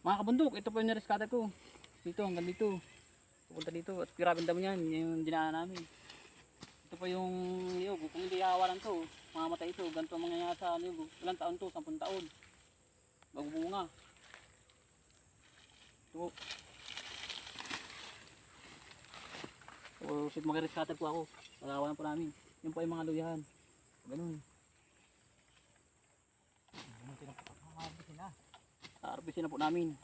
Mga kabundok, ito po yung nireskata ko. Dito, hanggang dito. Pupunta dito. At grabe ang dami yan. Yung dinaanan namin. Ito po yung niyog. Kung hindi awalan to, mamamatay ito. Ganito ang mangyayari sa niyog. Ilang taon to? 10 taon. Bago bunga. Ito. So, sit mag-rescatter po ako. Pag-awalan po namin. Yun po yung mga luyahan. Ganun. Harvestin na po namin.